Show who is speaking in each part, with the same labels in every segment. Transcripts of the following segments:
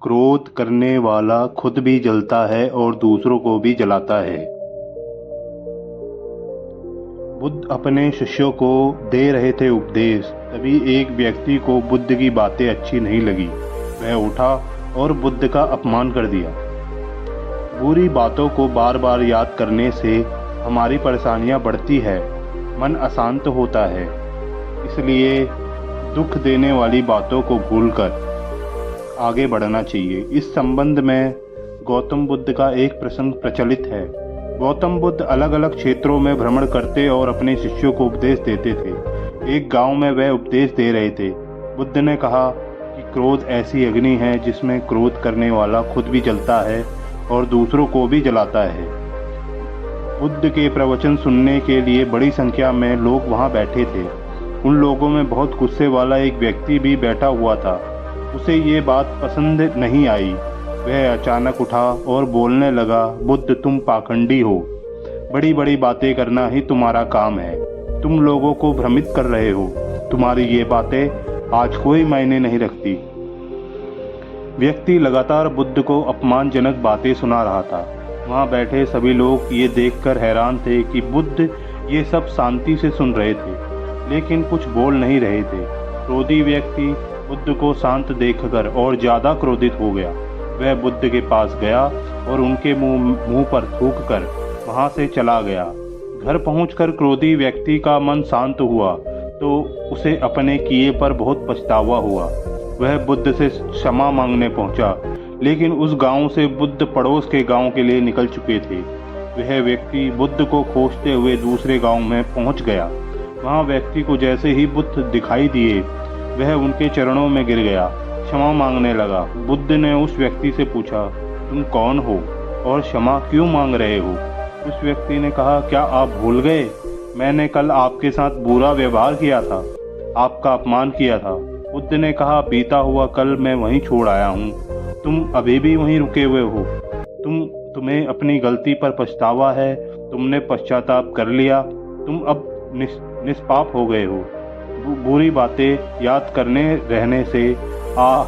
Speaker 1: क्रोध करने वाला खुद भी जलता है और दूसरों को भी जलाता है। बुद्ध अपने शिष्यों को दे रहे थे उपदेश, तभी एक व्यक्ति को बुद्ध की बातें अच्छी नहीं लगी। वह उठा और बुद्ध का अपमान कर दिया। बुरी बातों को बार बार याद करने से हमारी परेशानियां बढ़ती है, मन अशांत होता है। इसलिए दुख देने वाली बातों को भूलकर आगे बढ़ना चाहिए। इस संबंध में गौतम बुद्ध का एक प्रसंग प्रचलित है। गौतम बुद्ध अलग अलग क्षेत्रों में भ्रमण करते और अपने शिष्यों को उपदेश देते थे। एक गांव में वह उपदेश दे रहे थे। बुद्ध ने कहा कि क्रोध ऐसी अग्नि है जिसमें क्रोध करने वाला खुद भी जलता है और दूसरों को भी जलाता है। बुद्ध के प्रवचन सुनने के लिए बड़ी संख्या में लोग वहां बैठे थे। उन लोगों में बहुत गुस्से वाला एक व्यक्ति भी बैठा हुआ था। उसे ये बात पसंद नहीं आई। वह अचानक उठा और बोलने लगा, बुद्ध तुम पाखंडी हो, बड़ी बड़ी बातें करना ही तुम्हारा काम है, तुम लोगों को भ्रमित कर रहे हो, तुम्हारी ये बातें आज कोई मायने नहीं रखती। व्यक्ति लगातार बुद्ध को अपमानजनक बातें सुना रहा था। वहां बैठे सभी लोग ये देखकर हैरान थे कि बुद्ध ये सब शांति से सुन रहे थे, लेकिन कुछ बोल नहीं रहे थे। क्रोधी व्यक्ति बुद्ध को शांत देखकर और ज्यादा क्रोधित हो गया। वह बुद्ध के पास गया और उनके मुंह पर थूककर वहां से चला गया। घर पहुंचकर क्रोधी व्यक्ति का मन शांत हुआ तो उसे अपने किए पर बहुत पछतावा हुआ। वह बुद्ध से क्षमा मांगने पहुंचा, लेकिन उस गांव से बुद्ध पड़ोस के गांव के लिए निकल चुके थे। वह व्यक्ति बुद्ध को खोजते हुए दूसरे गांव में पहुंच गया। वहां व्यक्ति को जैसे ही बुद्ध दिखाई दिए, वह उनके चरणों में गिर गया, क्षमा मांगने लगा। बुद्ध ने उस व्यक्ति से पूछा, तुम कौन हो और क्षमा क्यों मांग रहे हो? उस व्यक्ति ने कहा, क्या आप भूल गए? मैंने कल आपके साथ बुरा व्यवहार किया था, आपका अपमान किया था। बुद्ध ने कहा, बीता हुआ कल मैं वहीं छोड़ आया हूँ, तुम अभी भी वहीं रुके हुए हो। तुम्हें अपनी गलती पर पछतावा है, तुमने पश्चाताप कर लिया, तुम अब निष्पाप हो गए हो। बुरी बातें याद करने रहने से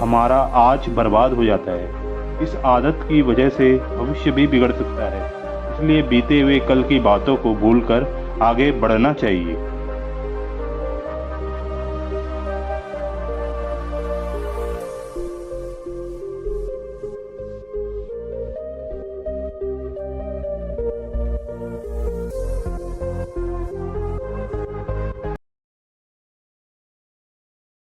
Speaker 1: हमारा आज बर्बाद हो जाता है। इस आदत की वजह से भविष्य भी बिगड़ सकता है। इसलिए बीते हुए कल की बातों को भूलकर आगे बढ़ना चाहिए।